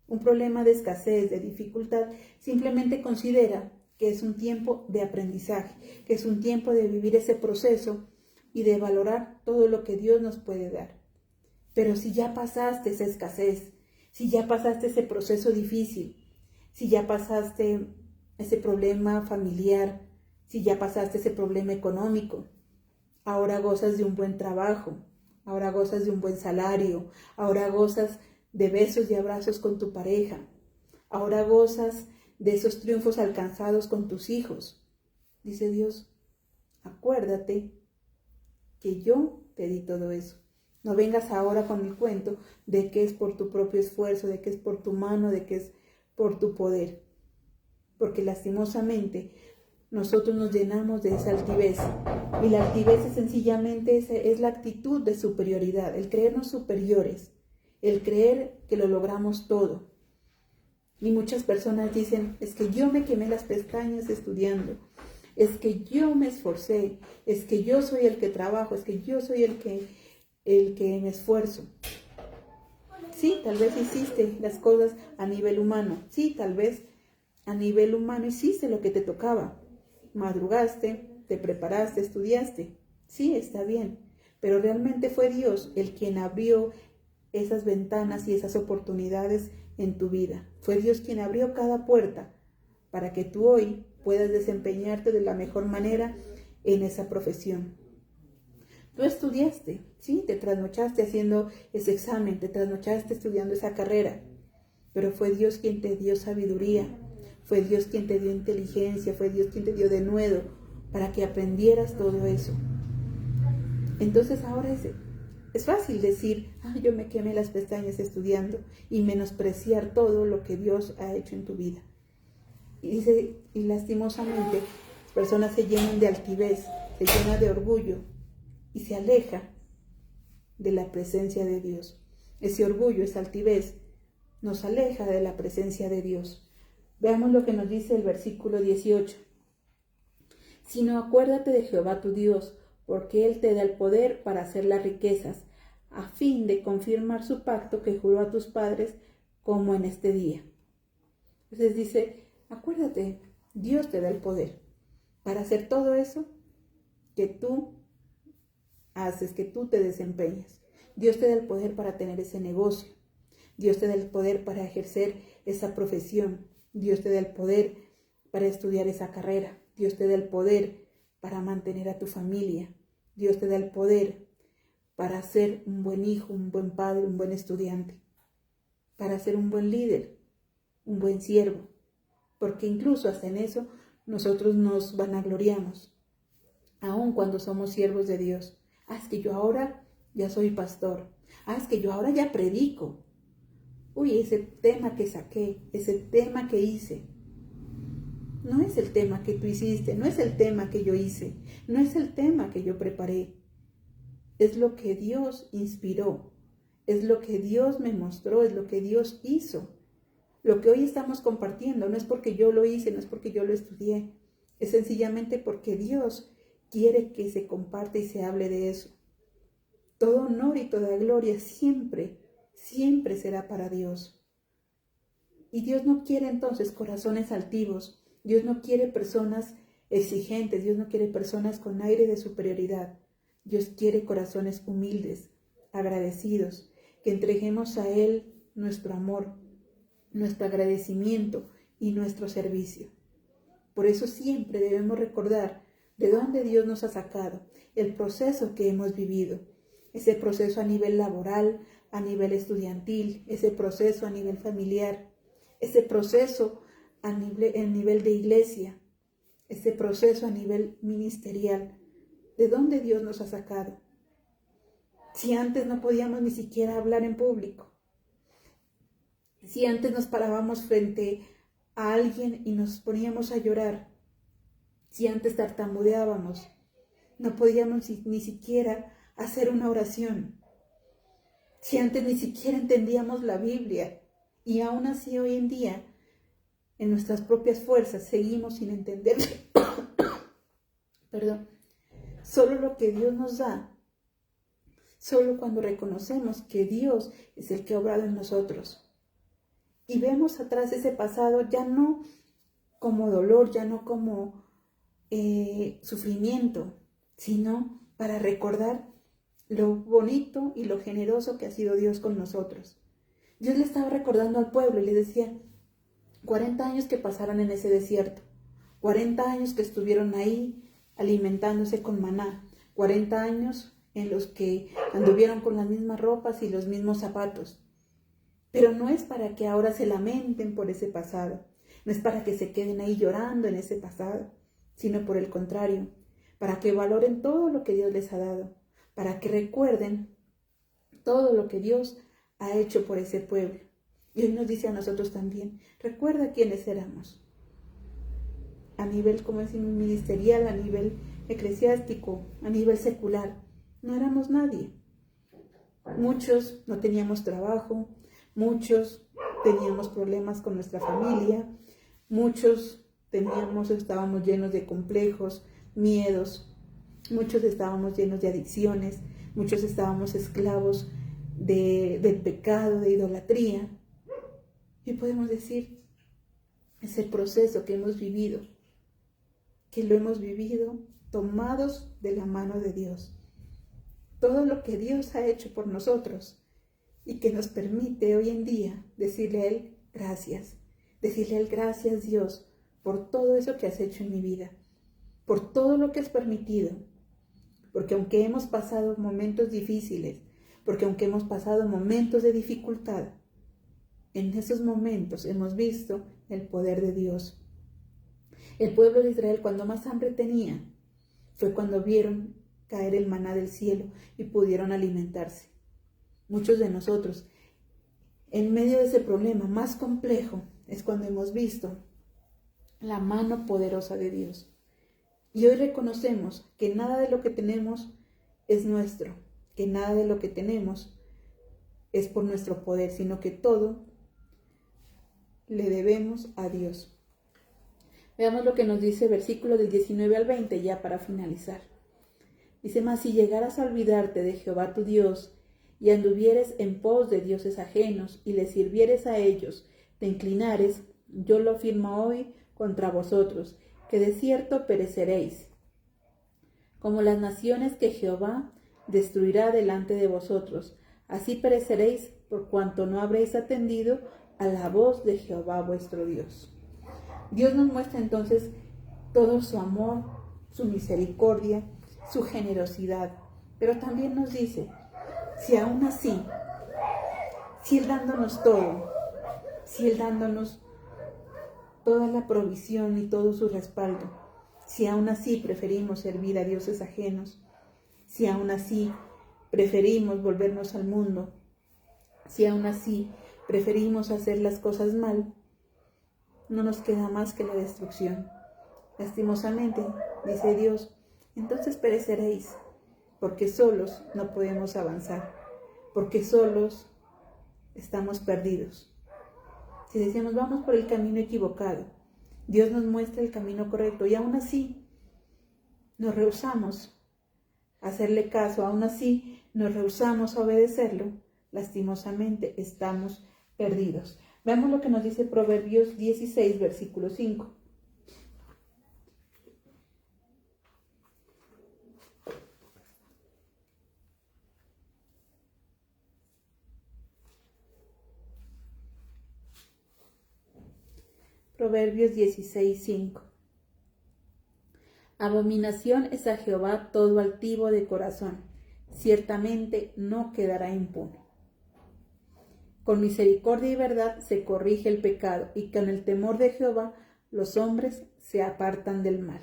un problema de escasez, de dificultad, simplemente considera que es un tiempo de aprendizaje, que es un tiempo de vivir ese proceso y de valorar todo lo que Dios nos puede dar. Pero si ya pasaste esa escasez, si ya pasaste ese proceso difícil, si ya pasaste ese problema familiar, si ya pasaste ese problema económico, ahora gozas de un buen trabajo, ahora gozas de un buen salario, ahora gozas de besos y abrazos con tu pareja, ahora gozas de esos triunfos alcanzados con tus hijos. Dice Dios, acuérdate que yo te di todo eso. No vengas ahora con el cuento de que es por tu propio esfuerzo, de que es por tu mano, de que es por tu poder. Porque lastimosamente nosotros nos llenamos de esa altivez. Y la altivez es sencillamente es la actitud de superioridad, el creernos superiores, el creer que lo logramos todo. Y muchas personas dicen, es que yo me quemé las pestañas estudiando, es que yo me esforcé, es que yo soy el que trabajo, es que yo soy el que el que me esfuerzo. Sí, tal vez hiciste las cosas a nivel humano. Sí, tal vez a nivel humano hiciste lo que te tocaba. Madrugaste, te preparaste, estudiaste. Sí, está bien. Pero realmente fue Dios el quien abrió esas ventanas y esas oportunidades en tu vida. Fue Dios quien abrió cada puerta para que tú hoy puedas desempeñarte de la mejor manera en esa profesión. Tú estudiaste, ¿sí? Te trasnochaste haciendo ese examen, te trasnochaste estudiando esa carrera, pero fue Dios quien te dio sabiduría, fue Dios quien te dio inteligencia, fue Dios quien te dio denuedo para que aprendieras todo eso. Entonces ahora es fácil decir, yo me quemé las pestañas estudiando y menospreciar todo lo que Dios ha hecho en tu vida. Y lastimosamente las personas se llenan de altivez, se llenan de orgullo y se aleja de la presencia de Dios. Ese orgullo, esa altivez, nos aleja de la presencia de Dios. Veamos lo que nos dice el versículo 18. Sino acuérdate de Jehová tu Dios, porque Él te da el poder para hacer las riquezas, a fin de confirmar su pacto que juró a tus padres, como en este día. Entonces dice, acuérdate, Dios te da el poder para hacer todo eso que tú haces, que tú te desempeñas. Dios te da el poder para tener ese negocio. Dios te da el poder para ejercer esa profesión. Dios te da el poder para estudiar esa carrera. Dios te da el poder para mantener a tu familia. Dios te da el poder para ser un buen hijo, un buen padre, un buen estudiante. Para ser un buen líder, un buen siervo. Porque incluso hasta en eso nosotros nos vanagloriamos. Aun cuando somos siervos de Dios. Es que yo ahora ya soy pastor. Es que yo ahora ya predico. Uy, ese tema que saqué, ese tema que hice. No es el tema que tú hiciste, no es el tema que yo hice, no es el tema que yo preparé. Es lo que Dios inspiró, es lo que Dios me mostró, es lo que Dios hizo. Lo que hoy estamos compartiendo no es porque yo lo hice, no es porque yo lo estudié. Es sencillamente porque Dios quiere que se comparte y se hable de eso. Todo honor y toda gloria siempre será para Dios. Y Dios no quiere entonces corazones altivos. Dios no quiere personas exigentes. Dios no quiere personas con aire de superioridad. Dios quiere corazones humildes, agradecidos, que entreguemos a Él nuestro amor, nuestro agradecimiento y nuestro servicio. Por eso siempre debemos recordar de dónde Dios nos ha sacado, el proceso que hemos vivido, ese proceso a nivel laboral, a nivel estudiantil, ese proceso a nivel familiar, ese proceso a nivel de iglesia, ese proceso a nivel ministerial. ¿De dónde Dios nos ha sacado? Si antes no podíamos ni siquiera hablar en público, si antes nos parábamos frente a alguien y nos poníamos a llorar, si antes tartamudeábamos, no podíamos ni siquiera hacer una oración, si antes ni siquiera entendíamos la Biblia, y aún así hoy en día, en nuestras propias fuerzas, seguimos sin entender. Perdón. Solo lo que Dios nos da, solo cuando reconocemos que Dios es el que ha obrado en nosotros. Y vemos atrás ese pasado ya no como dolor, ya no como sufrimiento, sino para recordar lo bonito y lo generoso que ha sido Dios con nosotros. Dios le estaba recordando al pueblo y le decía, 40 años que pasaron en ese desierto, 40 años que estuvieron ahí alimentándose con maná, 40 años en los que anduvieron con las mismas ropas y los mismos zapatos. Pero no es para que ahora se lamenten por ese pasado, no es para que se queden ahí llorando en ese pasado, sino por el contrario, para que valoren todo lo que Dios les ha dado, para que recuerden todo lo que Dios ha hecho por ese pueblo. Y hoy nos dice a nosotros también, recuerda quiénes éramos. A nivel, como decimos, ministerial, a nivel eclesiástico, a nivel secular, no éramos nadie. Muchos no teníamos trabajo, muchos teníamos problemas con nuestra familia, muchos estábamos llenos de complejos, miedos, muchos estábamos llenos de adicciones, muchos estábamos esclavos del pecado, de idolatría. Y podemos decir, es el proceso que hemos vivido, que lo hemos vivido tomados de la mano de Dios. Todo lo que Dios ha hecho por nosotros y que nos permite hoy en día decirle a Él gracias. Decirle a Él gracias, Dios, por todo eso que has hecho en mi vida, por todo lo que has permitido. Porque aunque hemos pasado momentos difíciles, porque aunque hemos pasado momentos de dificultad, en esos momentos hemos visto el poder de Dios. El pueblo de Israel, cuando más hambre tenía, fue cuando vieron caer el maná del cielo y pudieron alimentarse. Muchos de nosotros, en medio de ese problema más complejo, es cuando hemos visto la mano poderosa de Dios. Y hoy reconocemos que nada de lo que tenemos es nuestro, que nada de lo que tenemos es por nuestro poder, sino que todo le debemos a Dios. Veamos lo que nos dice el versículo del 19 al 20, ya para finalizar. Dice: mas si llegaras a olvidarte de Jehová tu Dios, y anduvieres en pos de dioses ajenos, y les sirvieres a ellos, te inclinares, yo lo afirmo hoy contra vosotros, que de cierto pereceréis, como las naciones que Jehová destruirá delante de vosotros. Así pereceréis por cuanto no habréis atendido a la voz de Jehová vuestro Dios. Dios nos muestra entonces todo su amor, su misericordia, su generosidad, pero también nos dice, si aún así, si Él dándonos todo, si Él dándonos toda la provisión y todo su respaldo, si aún así preferimos servir a dioses ajenos, si aún así preferimos volvernos al mundo, si aún así preferimos hacer las cosas mal, no nos queda más que la destrucción. Lastimosamente, dice Dios, entonces pereceréis, porque solos no podemos avanzar, porque solos estamos perdidos. Si decimos vamos por el camino equivocado, Dios nos muestra el camino correcto y aún así nos rehusamos a hacerle caso, aún así nos rehusamos a obedecerlo, lastimosamente estamos perdidos. Veamos lo que nos dice Proverbios 16, versículo 5. Proverbios 16, 5. Abominación es a Jehová todo altivo de corazón, ciertamente no quedará impune. Con misericordia y verdad se corrige el pecado, y con el temor de Jehová los hombres se apartan del mal.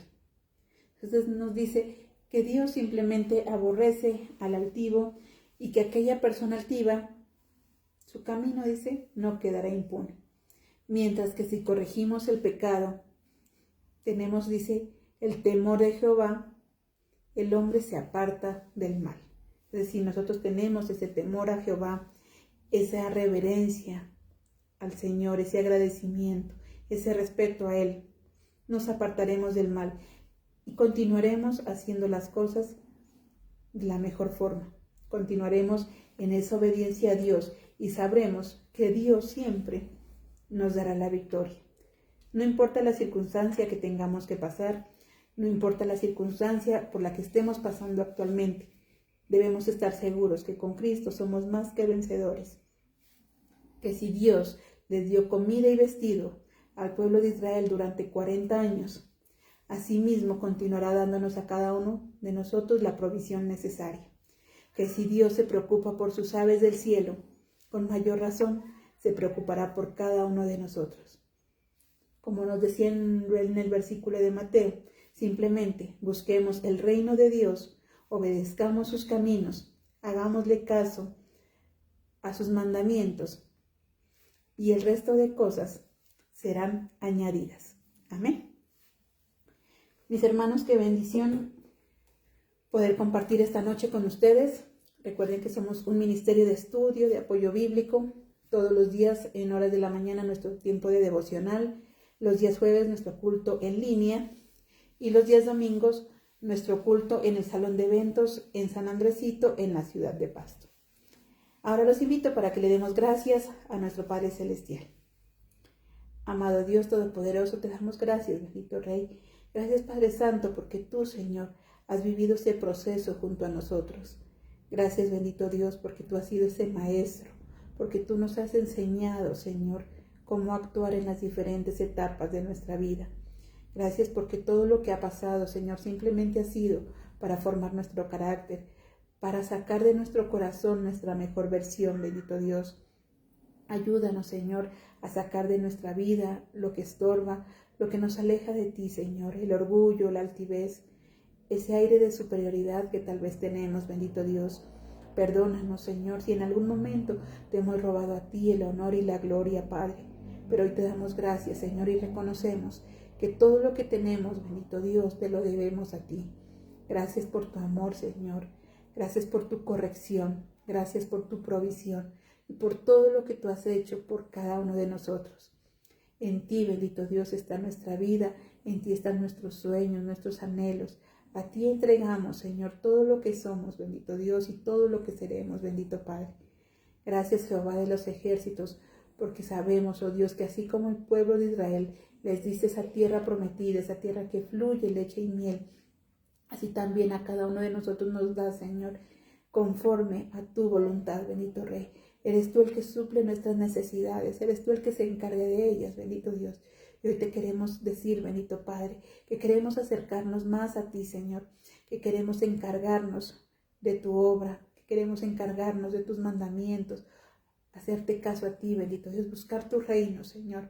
Entonces nos dice que Dios simplemente aborrece al altivo y que aquella persona altiva, su camino, dice, no quedará impune. Mientras que si corregimos el pecado, tenemos, dice, el temor de Jehová, el hombre se aparta del mal. Es decir, nosotros tenemos ese temor a Jehová, esa reverencia al Señor, ese agradecimiento, ese respeto a Él, nos apartaremos del mal y continuaremos haciendo las cosas de la mejor forma. Continuaremos en esa obediencia a Dios y sabremos que Dios siempre nos dará la victoria. No importa la circunstancia que tengamos que pasar, no importa la circunstancia por la que estemos pasando actualmente, debemos estar seguros que con Cristo somos más que vencedores. Que si Dios les dio comida y vestido al pueblo de Israel durante 40 años, asimismo continuará dándonos a cada uno de nosotros la provisión necesaria. Que si Dios se preocupa por sus aves del cielo, con mayor razón se preocupará por cada uno de nosotros. Como nos decía en el versículo de Mateo, simplemente busquemos el reino de Dios, obedezcamos sus caminos, hagámosle caso a sus mandamientos y el resto de cosas serán añadidas. Amén. Mis hermanos, qué bendición poder compartir esta noche con ustedes. Recuerden que somos un ministerio de estudio, de apoyo bíblico. Todos los días en horas de la mañana nuestro tiempo de devocional. Los días jueves nuestro culto en línea. Y los días domingos nuestro culto en el Salón de Eventos en San Andresito, en la ciudad de Pasto. Ahora los invito para que le demos gracias a nuestro Padre Celestial. Amado Dios Todopoderoso, te damos gracias, bendito Rey. Gracias, Padre Santo, porque tú, Señor, has vivido ese proceso junto a nosotros. Gracias, bendito Dios, porque tú has sido ese maestro, porque tú nos has enseñado, Señor, cómo actuar en las diferentes etapas de nuestra vida. Gracias porque todo lo que ha pasado, Señor, simplemente ha sido para formar nuestro carácter, para sacar de nuestro corazón nuestra mejor versión, bendito Dios. Ayúdanos, Señor, a sacar de nuestra vida lo que estorba, lo que nos aleja de ti, Señor, el orgullo, la altivez, ese aire de superioridad que tal vez tenemos, bendito Dios. Perdónanos, Señor, si en algún momento te hemos robado a ti el honor y la gloria, Padre. Pero hoy te damos gracias, Señor, y reconocemos que todo lo que tenemos, bendito Dios, te lo debemos a ti. Gracias por tu amor, Señor. Gracias por tu corrección. Gracias por tu provisión y por todo lo que tú has hecho por cada uno de nosotros. En ti, bendito Dios, está nuestra vida. En ti están nuestros sueños, nuestros anhelos. A ti entregamos, Señor, todo lo que somos, bendito Dios, y todo lo que seremos, bendito Padre. Gracias, Jehová de los ejércitos, porque sabemos, oh Dios, que así como el pueblo de Israel les diste esa tierra prometida, esa tierra que fluye leche y miel, así también a cada uno de nosotros nos da, Señor, conforme a tu voluntad, bendito Rey. Eres tú el que suple nuestras necesidades, eres tú el que se encarga de ellas, bendito Dios. Y hoy te queremos decir, bendito Padre, que queremos acercarnos más a ti, Señor, que queremos encargarnos de tu obra, que queremos encargarnos de tus mandamientos, hacerte caso a ti, bendito Dios, buscar tu reino, Señor.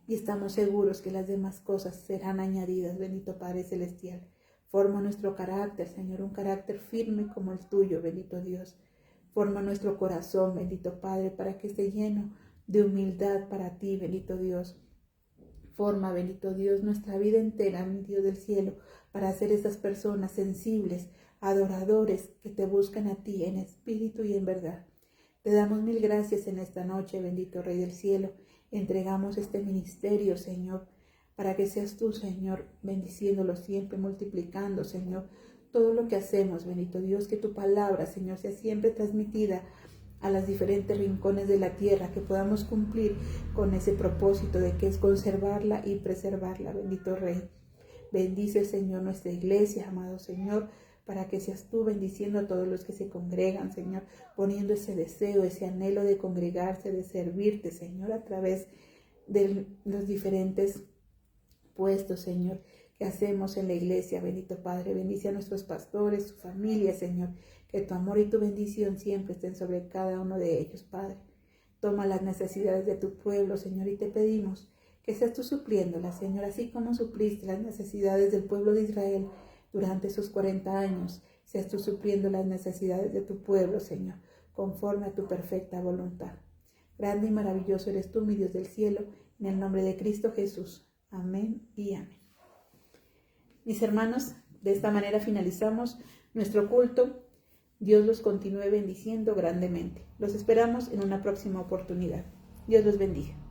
Y estamos seguros que las demás cosas serán añadidas, bendito Padre Celestial. Forma nuestro carácter, Señor, un carácter firme como el tuyo, bendito Dios. Forma nuestro corazón, bendito Padre, para que esté lleno de humildad para ti, bendito Dios. Forma, bendito Dios, nuestra vida entera, mi Dios del cielo, para ser esas personas sensibles, adoradores, que te buscan a ti en espíritu y en verdad. Te damos mil gracias en esta noche, bendito Rey del cielo. Entregamos este ministerio, Señor, para que seas tú, Señor, bendiciéndolo siempre, multiplicando, Señor, todo lo que hacemos, bendito Dios, que tu palabra, Señor, sea siempre transmitida a los diferentes rincones de la tierra, que podamos cumplir con ese propósito de que es conservarla y preservarla, bendito Rey. Bendice, Señor, nuestra iglesia, amado Señor, para que seas tú bendiciendo a todos los que se congregan, Señor, poniendo ese deseo, ese anhelo de congregarse, de servirte, Señor, a través de los diferentes puestos, Señor, que hacemos en la iglesia, bendito Padre. Bendice a nuestros pastores, su familia, Señor, que tu amor y tu bendición siempre estén sobre cada uno de ellos, Padre. Toma las necesidades de tu pueblo, Señor, y te pedimos que seas tú supliéndolas, Señor, así como supliste las necesidades del pueblo de Israel durante esos 40 años, seas tú supliendo las necesidades de tu pueblo, Señor, conforme a tu perfecta voluntad. Grande y maravilloso eres tú, mi Dios del cielo, en el nombre de Cristo Jesús. Amén y amén. Mis hermanos, de esta manera finalizamos nuestro culto. Dios los continúe bendiciendo grandemente. Los esperamos en una próxima oportunidad. Dios los bendiga.